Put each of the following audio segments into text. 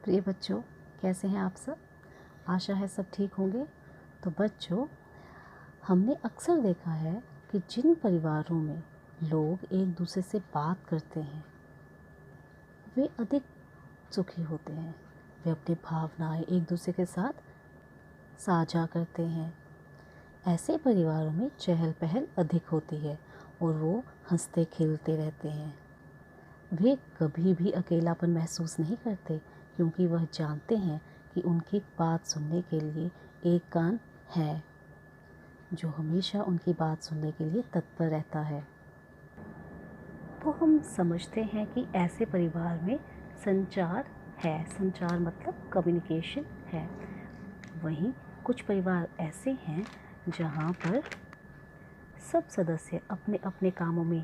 प्रिय बच्चों, कैसे हैं आप सब? आशा है सब ठीक होंगे। तो बच्चों, हमने अक्सर देखा है कि जिन परिवारों में लोग एक दूसरे से बात करते हैं वे अधिक सुखी होते हैं। वे अपनी भावनाएं एक दूसरे के साथ साझा करते हैं। ऐसे परिवारों में चहल पहल अधिक होती है और वो हंसते खेलते रहते हैं। वे कभी भी अकेलापन महसूस नहीं करते क्योंकि वह जानते हैं कि उनकी बात सुनने के लिए एक कान है जो हमेशा उनकी बात सुनने के लिए तत्पर रहता है। तो हम समझते हैं कि ऐसे परिवार में संचार है। संचार मतलब कम्युनिकेशन है। वहीं कुछ परिवार ऐसे हैं जहाँ पर सब सदस्य अपने अपने कामों में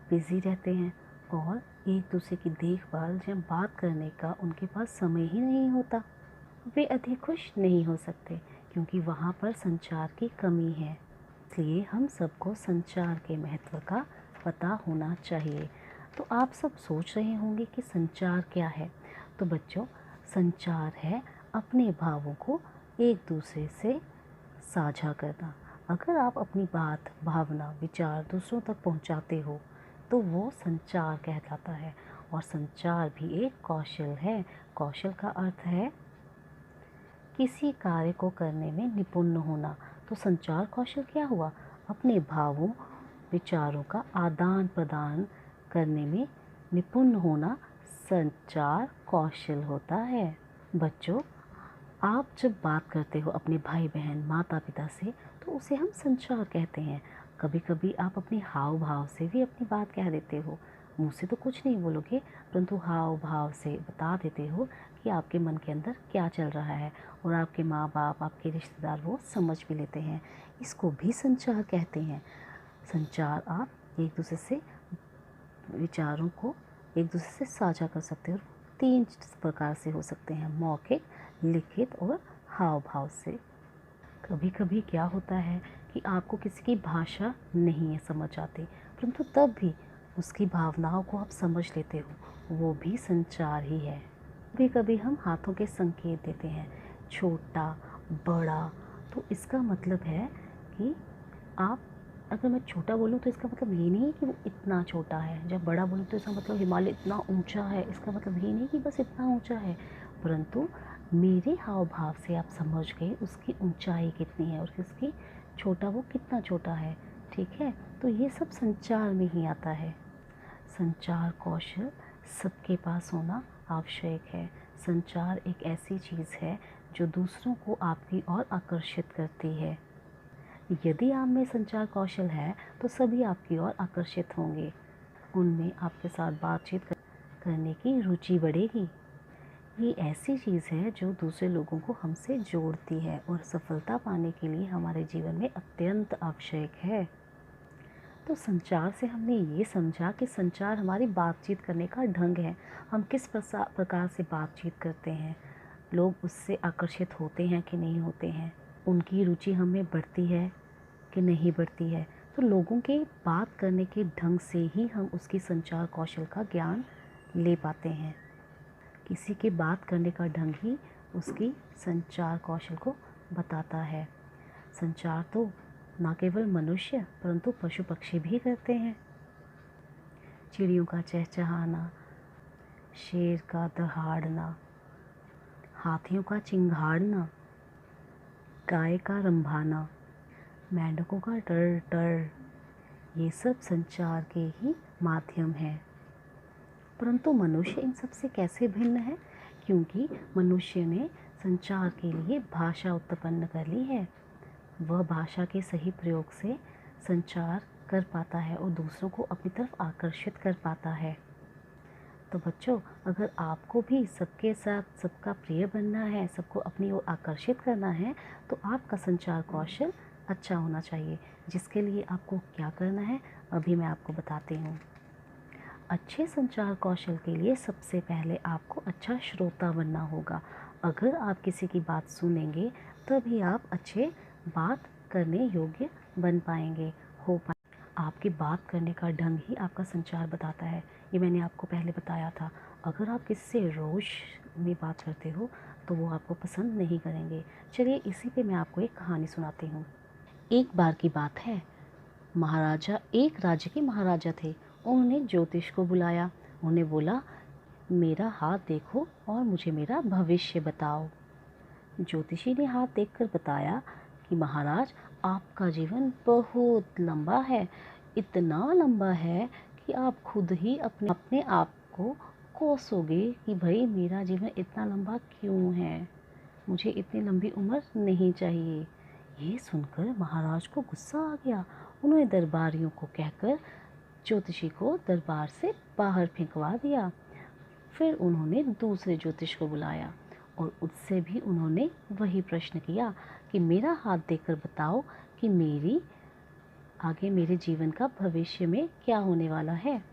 बिजी रहते हैं और एक दूसरे की देखभाल या बात करने का उनके पास समय ही नहीं होता। वे अधिक खुश नहीं हो सकते क्योंकि वहाँ पर संचार की कमी है। इसलिए हम सबको संचार के महत्व का पता होना चाहिए। तो आप सब सोच रहे होंगे कि संचार क्या है। तो बच्चों, संचार है अपने भावों को एक दूसरे से साझा करना। अगर आप अपनी बात, भावना, विचार दूसरों तक पहुंचाते हो तो वो संचार कहलाता है। और संचार भी एक कौशल है। कौशल का अर्थ है किसी कार्य को करने में निपुण होना। तो संचार कौशल क्या हुआ? अपने भावों, विचारों का आदान प्रदान करने में निपुण होना संचार कौशल होता है। बच्चों, आप जब बात करते हो अपने भाई बहन, माता पिता से तो उसे हम संचार कहते हैं। कभी कभी आप अपने हाव भाव से भी अपनी बात कह देते हो। मुँह से तो कुछ नहीं बोलोगे परंतु हाव भाव से बता देते हो कि आपके मन के अंदर क्या चल रहा है और आपके माँ बाप, आपके रिश्तेदार वो समझ भी लेते हैं। इसको भी संचार कहते हैं। संचार आप एक दूसरे से विचारों को एक दूसरे से साझा कर सकते हो। 3 प्रकार से हो सकते हैं, मौखिक, लिखित और हाव भाव से। कभी कभी क्या होता है कि आपको किसी की भाषा नहीं है समझ आती परंतु तब भी उसकी भावनाओं को आप समझ लेते हो, वो भी संचार ही है। कभी कभी हम हाथों के संकेत देते हैं, छोटा, बड़ा। तो इसका मतलब है कि आप, अगर मैं छोटा बोलूँ तो इसका मतलब ये नहीं है कि वो इतना छोटा है। जब बड़ा बोलूँ तो इसका मतलब हिमालय इतना ऊंचा है। इसका मतलब ये नहीं कि बस इतना ऊंचा है, परंतु मेरे हाव भाव से आप समझ गए उसकी ऊंचाई कितनी है और उसकी छोटा वो कितना छोटा है। ठीक है, तो ये सब संचार में ही आता है। संचार कौशल सबके पास होना आवश्यक है। संचार एक ऐसी चीज़ है जो दूसरों को आपकी ओर आकर्षित करती है। यदि आप में संचार कौशल है तो सभी आपकी ओर आकर्षित होंगे। उनमें आपके साथ बातचीत करने की रुचि बढ़ेगी। ये ऐसी चीज़ है जो दूसरे लोगों को हमसे जोड़ती है और सफलता पाने के लिए हमारे जीवन में अत्यंत आवश्यक है। तो संचार से हमने ये समझा कि संचार हमारी बातचीत करने का ढंग है। हम किस प्रकार से बातचीत करते हैं, लोग उससे आकर्षित होते हैं कि नहीं होते हैं, उनकी रुचि हमें बढ़ती है कि नहीं बढ़ती है। तो लोगों के बात करने के ढंग से ही हम उसकी संचार कौशल का ज्ञान ले पाते हैं। किसी के बात करने का ढंग ही उसकी संचार कौशल को बताता है। संचार तो न केवल मनुष्य परंतु पशु पक्षी भी करते हैं। चिड़ियों का चहचहाना, शेर का दहाड़ना, हाथियों का चिंघाड़ना, गाय का रंभाना, मेंढकों का टर टर, ये सब संचार के ही माध्यम हैं। परंतु मनुष्य इन सब से कैसे भिन्न है? क्योंकि मनुष्य ने संचार के लिए भाषा उत्पन्न कर ली है। वह भाषा के सही प्रयोग से संचार कर पाता है और दूसरों को अपनी तरफ आकर्षित कर पाता है। तो बच्चों, अगर आपको भी सबके साथ सबका प्रिय बनना है, सबको अपनी ओर आकर्षित करना है, तो आपका संचार कौशल अच्छा होना चाहिए। जिसके लिए आपको क्या करना है अभी मैं आपको बताती हूँ। अच्छे संचार कौशल के लिए सबसे पहले आपको अच्छा श्रोता बनना होगा। अगर आप किसी की बात सुनेंगे तभी आप अच्छे बात करने योग्य बन पाएंगे, हो पाए। आपकी बात करने का ढंग ही आपका संचार बताता है। ये मैंने आपको पहले बताया था। अगर आप किसी से रोष में बात करते हो तो वो आपको पसंद नहीं करेंगे। चलिए इसी पे मैं आपको एक कहानी सुनाती हूँ। एक बार की बात है, एक राज्य के महाराजा थे। उन्होंने ज्योतिष को बुलाया। उन्हें बोला, मेरा हाथ देखो और मुझे मेरा भविष्य बताओ। ज्योतिषी ने हाथ देखकर बताया कि महाराज, आपका जीवन बहुत लंबा है, इतना लंबा है कि आप खुद ही अपने अपने आप को कोसोगे कि भाई मेरा जीवन इतना लंबा क्यों है, मुझे इतनी लंबी उम्र नहीं चाहिए। ये सुनकर महाराज को गुस्सा आ गया। उन्होंने दरबारियों को कहकर ज्योतिषी को दरबार से बाहर फेंकवा दिया। फिर उन्होंने दूसरे ज्योतिष को बुलाया और उससे भी उन्होंने वही प्रश्न किया कि मेरा हाथ देखकर बताओ कि मेरे जीवन का भविष्य में क्या होने वाला है।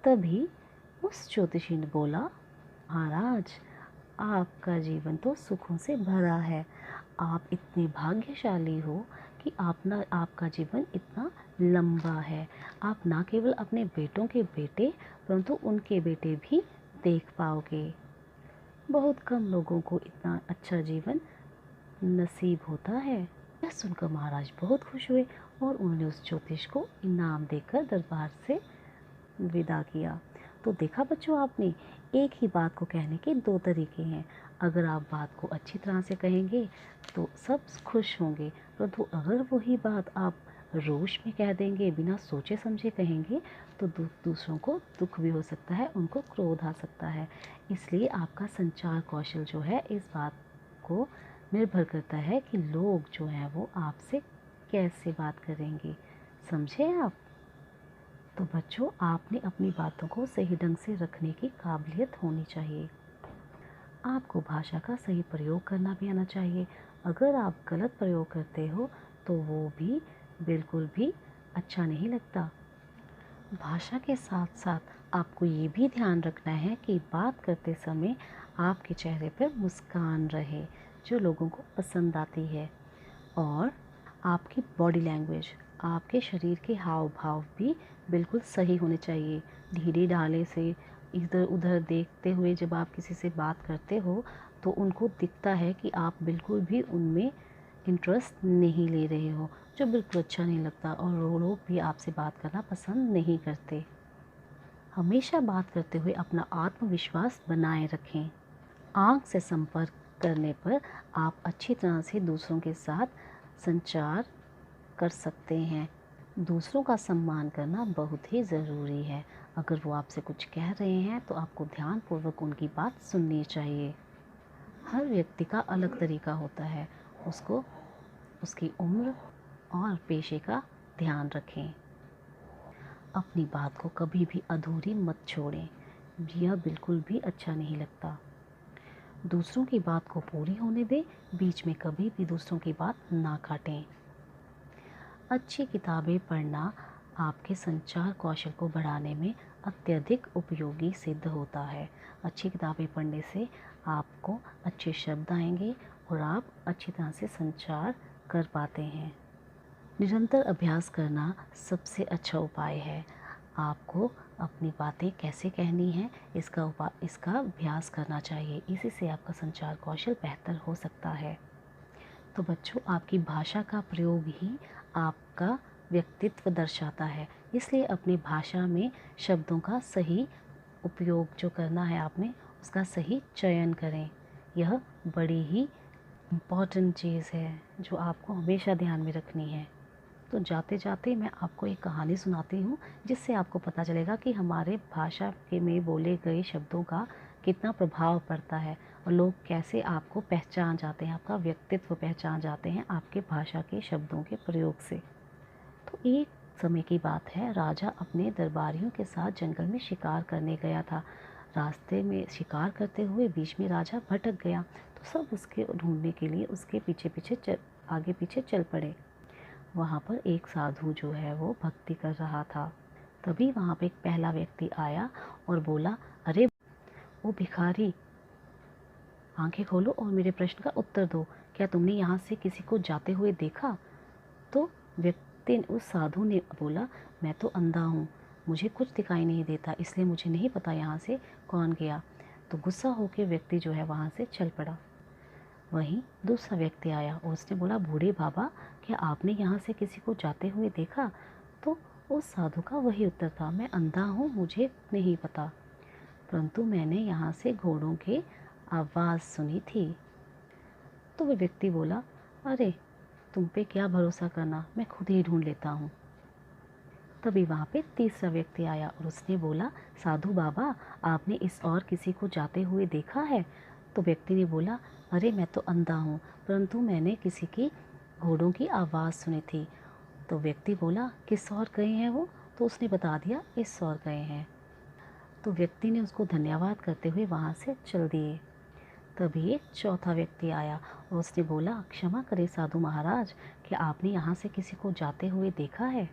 तभी उस ज्योतिषी ने बोला, महाराज, आपका जीवन तो सुखों से भरा है। आप इतने भाग्यशाली हो कि आपका जीवन इतना लंबा है। आप ना केवल अपने बेटों के बेटे परंतु उनके बेटे भी देख पाओगे। बहुत कम लोगों को इतना अच्छा जीवन नसीब होता है। यह सुनकर महाराज बहुत खुश हुए और उन्होंने उस ज्योतिष को इनाम देकर दरबार से विदा किया। तो देखा बच्चों, आपने एक ही बात को कहने के दो तरीके हैं। अगर आप बात को अच्छी तरह से कहेंगे तो सब खुश होंगे, परंतु अगर वही बात आप रोष में कह देंगे, बिना सोचे समझे कहेंगे, तो दूसरों को दुख भी हो सकता है, उनको क्रोध आ सकता है। इसलिए आपका संचार कौशल जो है, इस बात को निर्भर करता है कि लोग जो हैं वो आपसे कैसे बात करेंगे। समझे आप? तो बच्चों, आपने अपनी बातों को सही ढंग से रखने की काबिलियत होनी चाहिए। आपको भाषा का सही प्रयोग करना भी आना चाहिए। अगर आप गलत प्रयोग करते हो तो वो भी बिल्कुल भी अच्छा नहीं लगता। भाषा के साथ साथ आपको ये भी ध्यान रखना है कि बात करते समय आपके चेहरे पर मुस्कान रहे, जो लोगों को पसंद आती है। और आपकी बॉडी लैंग्वेज, आपके शरीर के हाव भाव भी बिल्कुल सही होने चाहिए। ढीली ढाले से इधर उधर देखते हुए जब आप किसी से बात करते हो तो उनको दिखता है कि आप बिल्कुल भी उनमें इंटरेस्ट नहीं ले रहे हो, जो बिल्कुल अच्छा नहीं लगता, और वो लोग भी आपसे बात करना पसंद नहीं करते। हमेशा बात करते हुए अपना आत्मविश्वास बनाए रखें। आँख से संपर्क करने पर आप अच्छी तरह से दूसरों के साथ संचार कर सकते हैं। दूसरों का सम्मान करना बहुत ही ज़रूरी है। अगर वो आपसे कुछ कह रहे हैं तो आपको ध्यानपूर्वक उनकी बात सुननी चाहिए। हर व्यक्ति का अलग तरीका होता है, उसको उसकी उम्र और पेशे का ध्यान रखें। अपनी बात को कभी भी अधूरी मत छोड़ें, यह बिल्कुल भी अच्छा नहीं लगता। दूसरों की बात को पूरी होने दें, बीच में कभी भी दूसरों की बात ना काटें। अच्छी किताबें पढ़ना आपके संचार कौशल को बढ़ाने में अत्यधिक उपयोगी सिद्ध होता है। अच्छी किताबें पढ़ने से आपको अच्छे शब्द आएंगे और आप अच्छी तरह से संचार कर पाते हैं। निरंतर अभ्यास करना सबसे अच्छा उपाय है। आपको अपनी बातें कैसे कहनी है इसका अभ्यास करना चाहिए। इसी से आपका संचार कौशल बेहतर हो सकता है। तो बच्चों, आपकी भाषा का प्रयोग ही आपका व्यक्तित्व दर्शाता है। इसलिए अपनी भाषा में शब्दों का सही उपयोग जो करना है आपने, उसका सही चयन करें। यह बड़ी ही इम्पॉर्टेंट चीज़ है जो आपको हमेशा ध्यान में रखनी है। तो जाते जाते मैं आपको एक कहानी सुनाती हूँ, जिससे आपको पता चलेगा कि हमारे भाषा के में बोले गए शब्दों का कितना प्रभाव पड़ता है और लोग कैसे आपको पहचान जाते हैं, आपका व्यक्तित्व पहचान जाते हैं आपके भाषा के शब्दों के प्रयोग से। तो एक समय की बात है, राजा अपने दरबारियों के साथ जंगल में शिकार करने गया था। रास्ते में शिकार करते हुए बीच में राजा भटक गया, तो सब उसके ढूंढने के लिए उसके आगे पीछे चल पड़े। वहाँ पर एक साधु जो है वो भक्ति कर रहा था। तभी वहाँ पे एक पहला व्यक्ति आया और बोला, अरे ओ भिखारी, आंखें खोलो और मेरे प्रश्न का उत्तर दो, क्या तुमने यहाँ से किसी को जाते हुए देखा? तो व्यक्ति उस साधु ने बोला, मैं तो अंधा हूँ, मुझे कुछ दिखाई नहीं देता, इसलिए मुझे नहीं पता यहाँ से कौन गया। तो गुस्सा होकर व्यक्ति जो है वहाँ से चल पड़ा। वहीं दूसरा व्यक्ति आया और उसने बोला, बूढ़े बाबा, क्या आपने यहाँ से किसी को जाते हुए देखा? तो उस साधु का वही उत्तर था, मैं अंधा हूँ, मुझे नहीं पता, परंतु मैंने यहाँ से घोड़ों की आवाज़ सुनी थी। तो वह व्यक्ति बोला, अरे तुम पे क्या भरोसा करना, मैं खुद ही ढूंढ लेता हूँ। तभी वहाँ पे तीसरा व्यक्ति आया और उसने बोला, साधु बाबा, आपने इस और किसी को जाते हुए देखा है? तो व्यक्ति ने बोला, अरे मैं तो अंधा हूँ, परंतु मैंने किसी की घोड़ों की आवाज़ सुनी थी। तो व्यक्ति बोला, किस ओर गए हैं वो? तो उसने बता दिया, इस ओर गए हैं। तो व्यक्ति ने उसको धन्यवाद करते हुए वहाँ से चल दिए। तभी एक चौथा व्यक्ति आया और उसने बोला, क्षमा करें साधु महाराज, क्या आपने यहाँ से किसी को जाते हुए देखा है?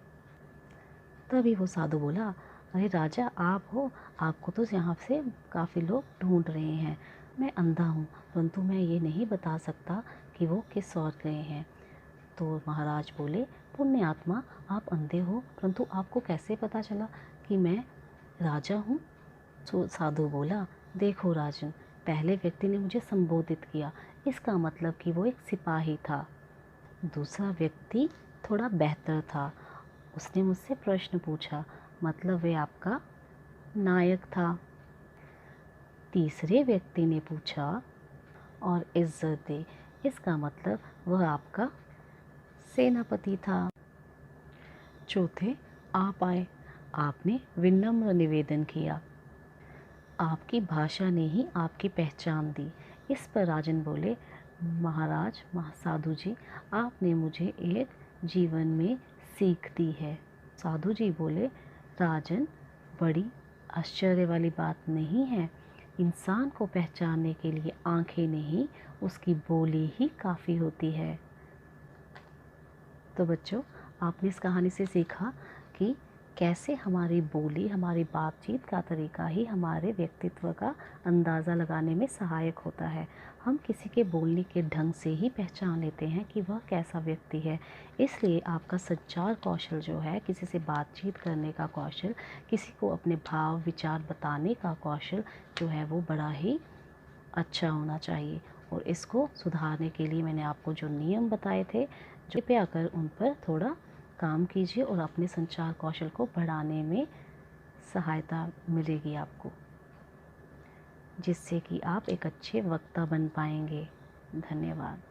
तभी वो साधु बोला, अरे राजा, आप हो, आपको तो यहाँ से काफ़ी लोग ढूंढ रहे हैं। मैं अंधा हूँ, परंतु मैं ये नहीं बता सकता कि वो किस ओर गए हैं। तो महाराज बोले, पुण्य आत्मा, आप अंधे हो, परंतु आपको कैसे पता चला कि मैं राजा हूँ? तो साधु बोला, देखो राजन, पहले व्यक्ति ने मुझे संबोधित किया, इसका मतलब कि वो एक सिपाही था। दूसरा व्यक्ति थोड़ा बेहतर था, उसने मुझसे प्रश्न पूछा, मतलब वे आपका नायक था। तीसरे व्यक्ति ने पूछा और इज्जत दे, इसका मतलब वह आपका सेनापति था। चौथे आप आए, आपने विनम्र निवेदन किया, आपकी भाषा ने ही आपकी पहचान दी। इस पर राजन बोले, महाराज साधु जी, आपने मुझे एक जीवन में सीख दी है। साधु जी बोले, राजन, बड़ी आश्चर्य वाली बात नहीं है, इंसान को पहचानने के लिए आंखें नहीं, उसकी बोली ही काफ़ी होती है। तो बच्चों, आपने इस कहानी से सीखा कि कैसे हमारी बोली, हमारी बातचीत का तरीका ही हमारे व्यक्तित्व का अंदाज़ा लगाने में सहायक होता है। हम किसी के बोलने के ढंग से ही पहचान लेते हैं कि वह कैसा व्यक्ति है। इसलिए आपका संचार कौशल जो है, किसी से बातचीत करने का कौशल, किसी को अपने भाव विचार बताने का कौशल जो है वो बड़ा ही अच्छा होना चाहिए। और इसको सुधारने के लिए मैंने आपको जो नियम बताए थे, जो कृपया कर उन पर थोड़ा काम कीजिए और अपने संचार कौशल को बढ़ाने में सहायता मिलेगी आपको, जिससे कि आप एक अच्छे वक्ता बन पाएंगे। धन्यवाद।